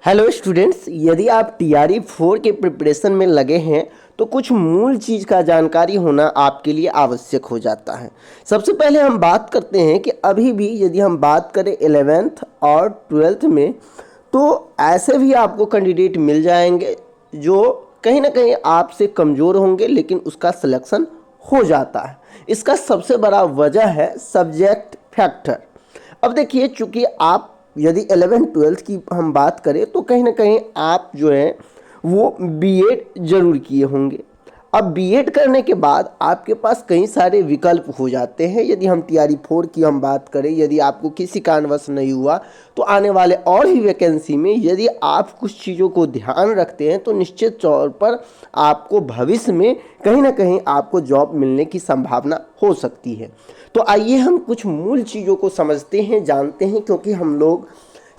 Hello students, यदि आप TRE 4 के प्रिपरेशन में लगे हैं तो कुछ मूल चीज़ का जानकारी होना आपके लिए आवश्यक हो जाता है। सबसे पहले हम बात करते हैं कि अभी भी यदि हम बात करें 11th और 12th में, तो ऐसे भी आपको कैंडिडेट मिल जाएंगे जो कहीं ना कहीं आपसे कमज़ोर होंगे लेकिन उसका सिलेक्शन हो जाता है। इसका सबसे बड़ा वजह है सब्जेक्ट फैक्टर। अब देखिए, चूंकि आप यदि 11th-12th की हम बात करें तो कहीं ना कहीं आप जो है वो बीएड जरूर किए होंगे। अब बीएड करने के बाद आपके पास कई सारे विकल्प हो जाते हैं। यदि हम टीआरई 4 की हम बात करें, यदि आपको किसी कारणवश नहीं हुआ तो आने वाले और भी वैकेंसी में यदि आप कुछ चीज़ों को ध्यान रखते हैं तो निश्चित तौर पर आपको भविष्य में कहीं ना कहीं आपको जॉब मिलने की संभावना हो सकती है। तो आइए हम कुछ मूल चीज़ों को समझते हैं, जानते हैं, क्योंकि हम लोग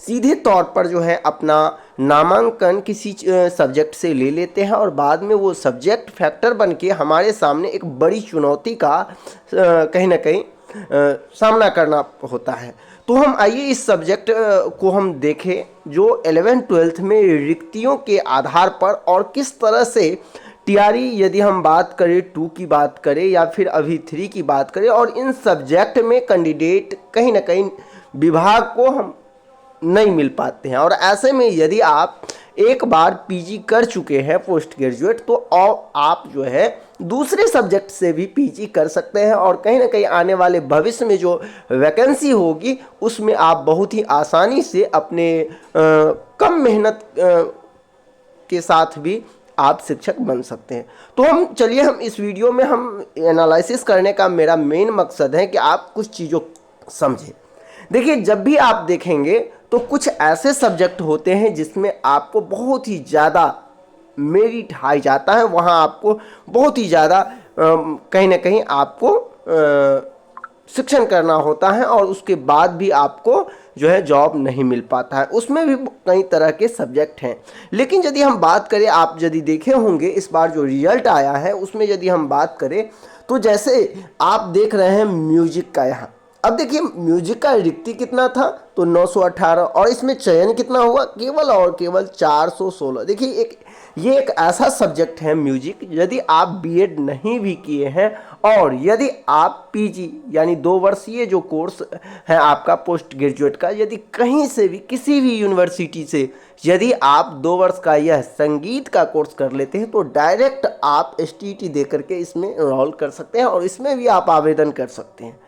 सीधे तौर पर जो है अपना नामांकन किसी सब्जेक्ट से ले लेते हैं और बाद में वो सब्जेक्ट फैक्टर बन के हमारे सामने एक बड़ी चुनौती का कहीं ना कहीं सामना करना होता है। तो हम आइए इस सब्जेक्ट को हम देखें जो 11th-12th में रिक्तियों के आधार पर और किस तरह से टीआरई, यदि हम बात करें 2 की बात करें या फिर अभी 3 की बात करें, और इन सब्जेक्ट में कैंडिडेट कहीं ना कहीं विभाग को हम नहीं मिल पाते हैं। और ऐसे में यदि आप एक बार पीजी कर चुके हैं पोस्ट ग्रेजुएट, तो आप जो है दूसरे सब्जेक्ट से भी पीजी कर सकते हैं और कहीं ना कहीं आने वाले भविष्य में जो वैकेंसी होगी उसमें आप बहुत ही आसानी से अपने कम मेहनत के साथ भी आप शिक्षक बन सकते हैं। तो हम इस वीडियो में हम एनालिसिस करने का मेरा मेन मकसद है कि आप कुछ चीज़ों समझें। देखिए, जब भी आप देखेंगे तो कुछ ऐसे सब्जेक्ट होते हैं जिसमें आपको बहुत ही ज़्यादा मेरिट हाई जाता है, वहाँ आपको बहुत ही ज़्यादा कहीं ना कहीं आपको शिक्षण करना होता है और उसके बाद भी आपको जो है जॉब नहीं मिल पाता है। उसमें भी कई तरह के सब्जेक्ट हैं। लेकिन यदि हम बात करें, आप यदि देखे होंगे इस बार जो रिजल्ट आया है उसमें यदि हम बात करें तो जैसे आप देख रहे हैं म्यूजिक का, यहाँ अब देखिए म्यूजिक का रिक्ति कितना था, तो 918, और इसमें चयन कितना हुआ, केवल और केवल 416। देखिए ये एक ऐसा सब्जेक्ट है म्यूजिक, यदि आप बीएड नहीं भी किए हैं और यदि आप पीजी यानी 2 वर्षीय जो कोर्स है आपका पोस्ट ग्रेजुएट का, यदि कहीं से भी किसी भी यूनिवर्सिटी से यदि आप 2 वर्ष का यह संगीत का कोर्स कर लेते हैं तो डायरेक्ट आप एसटीईटी दे करके इसमें एनरोल कर सकते हैं और इसमें भी आप आवेदन कर सकते हैं।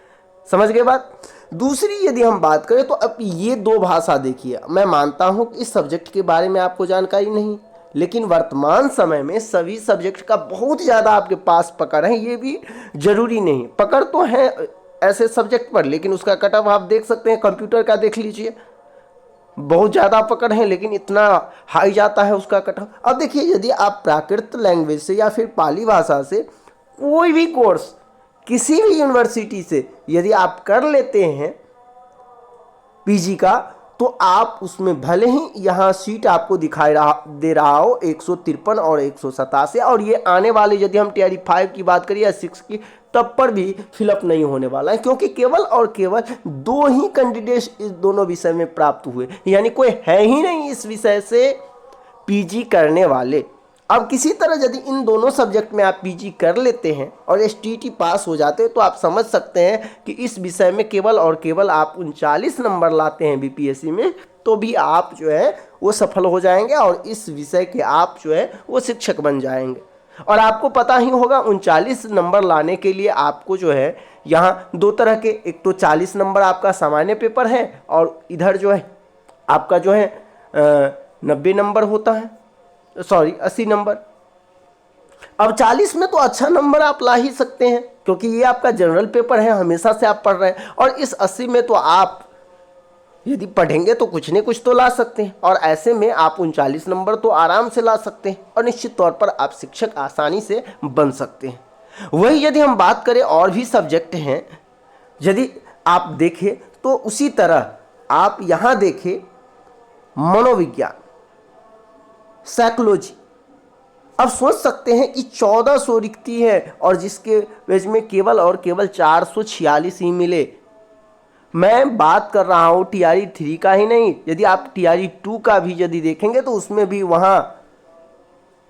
समझ गए बात। दूसरी यदि हम बात करें तो अब ये 2 भाषा देखिए, मैं मानता हूं कि इस सब्जेक्ट के बारे में आपको जानकारी नहीं, लेकिन वर्तमान समय में सभी सब्जेक्ट का बहुत ज़्यादा आपके पास पकड़ है। ये भी जरूरी नहीं, पकड़ तो है ऐसे सब्जेक्ट पर, लेकिन उसका कट ऑफ आप देख सकते हैं। कंप्यूटर का देख लीजिए, बहुत ज़्यादा पकड़ है लेकिन इतना हाई जाता है उसका कट ऑफ। अब देखिए, यदि आप प्राकृत लैंग्वेज से या फिर पाली भाषा से कोई भी कोर्स किसी भी यूनिवर्सिटी से यदि आप कर लेते हैं पीजी का, तो आप उसमें भले ही यहाँ सीट आपको दे रहा हो 153 और 187, और ये आने वाले यदि हम टीआरई 5 की बात करें या 6 की, तब पर भी फिलअप नहीं होने वाला है, क्योंकि केवल और केवल 2 ही कैंडिडेट इस दोनों विषय में प्राप्त हुए, यानी कोई है ही नहीं इस विषय से पीजी करने वाले। अब किसी तरह यदि इन दोनों सब्जेक्ट में आप पीजी कर लेते हैं और एसटीईटी पास हो जाते हैं तो आप समझ सकते हैं कि इस विषय में केवल और केवल आप 39 नंबर लाते हैं बीपीएससी में, तो भी आप जो है वो सफल हो जाएंगे और इस विषय के आप जो है वो शिक्षक बन जाएंगे। और आपको पता ही होगा 39 नंबर लाने के लिए आपको जो है यहाँ 2 तरह के, एक तो 40 नंबर आपका सामान्य पेपर है और इधर जो है आपका जो है 90 नंबर होता है, सॉरी 80 नंबर। अब 40 में तो अच्छा नंबर आप ला ही सकते हैं क्योंकि ये आपका जनरल पेपर है, हमेशा से आप पढ़ रहे हैं, और इस 80 में तो आप यदि पढ़ेंगे तो कुछ न कुछ तो ला सकते हैं, और ऐसे में आप 39 नंबर तो आराम से ला सकते हैं और निश्चित तौर पर आप शिक्षक आसानी से बन सकते हैं। वही यदि हम बात करें और भी सब्जेक्ट हैं, यदि आप देखें तो उसी तरह आप यहाँ देखें मनोविज्ञान, साइकोलॉजी। अब सोच सकते हैं कि 1400 रिक्ति है और जिसके वेज में केवल और केवल 446 ही मिले, मैं बात कर रहा हूँ टीआरई 3 का ही नहीं, यदि आप टीआरई 2 का भी यदि देखेंगे तो उसमें भी वहाँ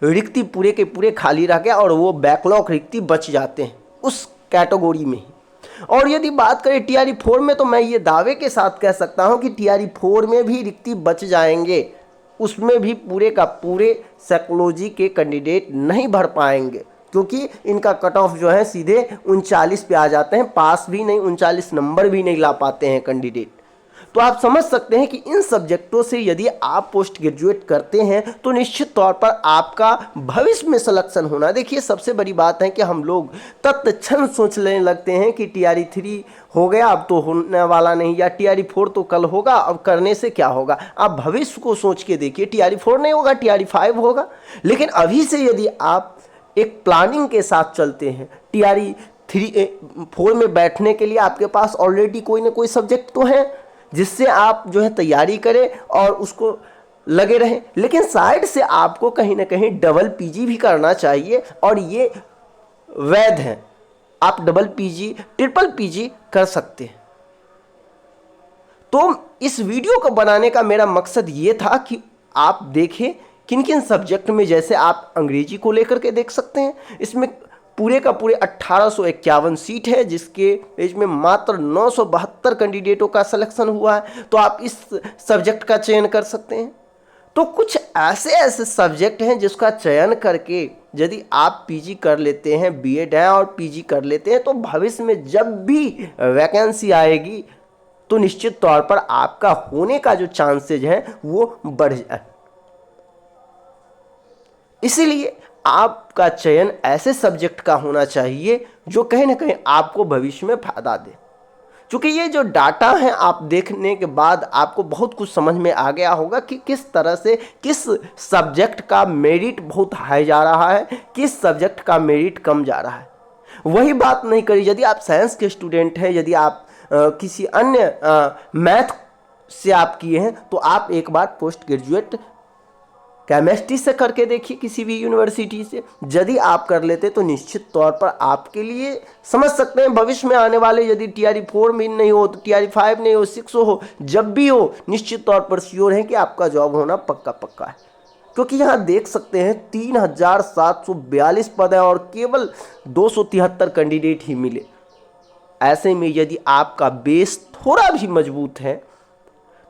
रिक्ति पूरे के पूरे खाली रह गया और वो बैकलॉग रिक्ति बच जाते हैं उस कैटेगरी में ही। और यदि बात करें टीआरई 4 में तो मैं ये दावे के साथ कह सकता हूँ कि टीआरई 4 में भी रिक्ति बच जाएंगे, उसमें भी पूरे का पूरे साइकोलॉजी के कैंडिडेट नहीं भर पाएंगे, क्योंकि इनका कट ऑफ जो है सीधे 39 पे आ जाते हैं, पास भी नहीं 39 नंबर भी नहीं ला पाते हैं कैंडिडेट। तो आप समझ सकते हैं कि इन सब्जेक्टों से यदि आप पोस्ट ग्रेजुएट करते हैं तो निश्चित तौर पर आपका भविष्य में सिलेक्शन होना। देखिए सबसे बड़ी बात है कि हम लोग तत्क्षण सोचने लगते हैं कि टीआरई 3 हो गया अब तो होने वाला नहीं, या टीआरई 4 तो कल होगा अब करने से क्या होगा। आप भविष्य को सोच के देखिए, टीआरई 4 नहीं होगा टीआरई 5 होगा। लेकिन अभी से यदि आप एक प्लानिंग के साथ चलते हैं, टीआरई 4 में बैठने के लिए आपके पास ऑलरेडी कोई ना कोई सब्जेक्ट तो है जिससे आप जो है तैयारी करें और उसको लगे रहें। लेकिन साइड से आपको कहीं ना कहीं डबल पीजी भी करना चाहिए और ये वैध है, आप डबल पीजी ट्रिपल पीजी कर सकते हैं। तो इस वीडियो को बनाने का मेरा मकसद ये था कि आप देखें किन किन सब्जेक्ट में, जैसे आप अंग्रेजी को लेकर के देख सकते हैं, इसमें पूरे का पूरे 1851 सीट है जिसके पेज में मात्र 972 कैंडिडेटों का सिलेक्शन हुआ है, तो आप इस सब्जेक्ट का चयन कर सकते हैं। तो कुछ ऐसे सब्जेक्ट हैं जिसका चयन करके यदि आप पीजी कर लेते हैं, बीएड है और पीजी कर लेते हैं, तो भविष्य में जब भी वैकेंसी आएगी तो निश्चित तौर पर आपका होने का जो चांसेज है वो बढ़ जाए। इसीलिए आपका चयन ऐसे सब्जेक्ट का होना चाहिए जो कहीं ना कहीं आपको भविष्य में फायदा दे। क्योंकि ये जो डाटा है आप देखने के बाद आपको बहुत कुछ समझ में आ गया होगा कि किस तरह से किस सब्जेक्ट का मेरिट बहुत हाई जा रहा है, किस सब्जेक्ट का मेरिट कम जा रहा है। वही बात नहीं करी यदि आप साइंस के स्टूडेंट हैं, यदि आप किसी अन्य मैथ से आप किए हैं तो आप एक बार पोस्ट ग्रेजुएट केमिस्ट्री से करके देखिए किसी भी यूनिवर्सिटी से। यदि आप कर लेते तो निश्चित तौर पर आपके लिए समझ सकते हैं भविष्य में आने वाले, यदि टीआरई 4 में नहीं हो तो टीआरई 5 नहीं हो, 6 हो, जब भी हो निश्चित तौर पर श्योर है कि आपका जॉब होना पक्का पक्का है। क्योंकि यहाँ देख सकते हैं 3742 पद हैं और केवल 273 कैंडिडेट ही मिले। ऐसे में यदि आपका बेस थोड़ा भी मजबूत है,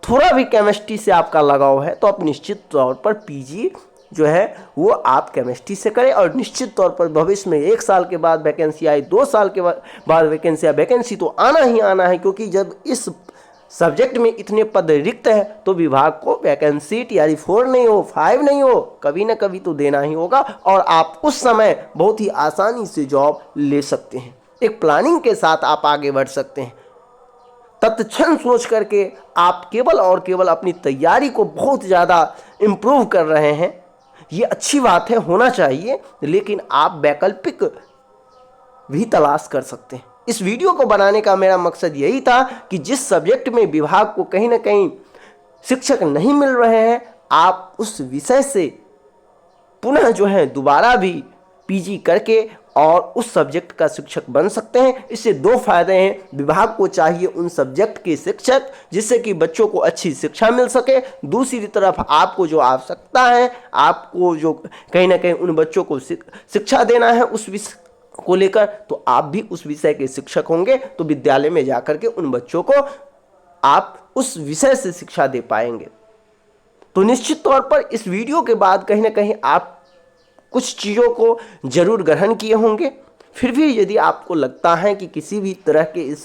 थोड़ा भी केमिस्ट्री से आपका लगाव है, तो आप निश्चित तौर पर पीजी जो है वो आप केमिस्ट्री से करें और निश्चित तौर पर भविष्य में 1 साल के बाद वैकेंसी आई, 2 साल के बाद वैकेंसी आई, वैकेंसी तो आना ही आना है। क्योंकि जब इस सब्जेक्ट में इतने पद रिक्त है तो विभाग को वैकेंसी टीआरई 4 नहीं हो, 5 नहीं हो, कभी ना कभी तो देना ही होगा और आप उस समय बहुत ही आसानी से जॉब ले सकते हैं। एक प्लानिंग के साथ आप आगे बढ़ सकते हैं। तत्क्षण सोच करके आप केवल और केवल अपनी तैयारी को बहुत ज़्यादा इम्प्रूव कर रहे हैं, ये अच्छी बात है, होना चाहिए, लेकिन आप वैकल्पिक भी तलाश कर सकते हैं। इस वीडियो को बनाने का मेरा मकसद यही था कि जिस सब्जेक्ट में विभाग को कहीं ना कहीं शिक्षक नहीं मिल रहे हैं, आप उस विषय से पुनः जो है दोबारा भी पीजी करके और उस सब्जेक्ट का शिक्षक बन सकते हैं। इससे 2 फायदे हैं। विभाग को चाहिए उन सब्जेक्ट के शिक्षक जिससे कि बच्चों को अच्छी शिक्षा मिल सके, दूसरी तरफ आपको जो आवश्यकता है, आपको जो कहीं ना कहीं उन बच्चों को शिक्षा देना है उस विषय को लेकर, तो आप भी उस विषय के शिक्षक होंगे, तो विद्यालय में जाकर के उन बच्चों को आप उस विषय से शिक्षा दे पाएंगे। तो निश्चित तौर पर इस वीडियो के बाद कहीं ना कहीं आप कुछ चीज़ों को जरूर ग्रहण किए होंगे। फिर भी यदि आपको लगता है कि किसी भी तरह के इस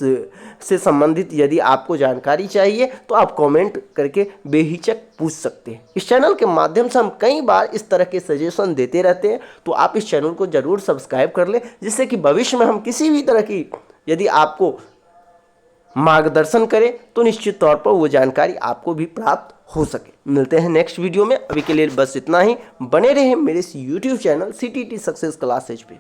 से संबंधित यदि आपको जानकारी चाहिए तो आप कमेंट करके बेहिचक पूछ सकते हैं। इस चैनल के माध्यम से हम कई बार इस तरह के सजेशन देते रहते हैं, तो आप इस चैनल को ज़रूर सब्सक्राइब कर लें, जिससे कि भविष्य में हम किसी भी तरह की यदि आपको मार्गदर्शन करें तो निश्चित तौर पर वो जानकारी आपको भी प्राप्त हो सके। मिलते हैं नेक्स्ट वीडियो में, अभी के लिए बस इतना ही। बने रहें मेरे इस YouTube channel CTT success classes पे।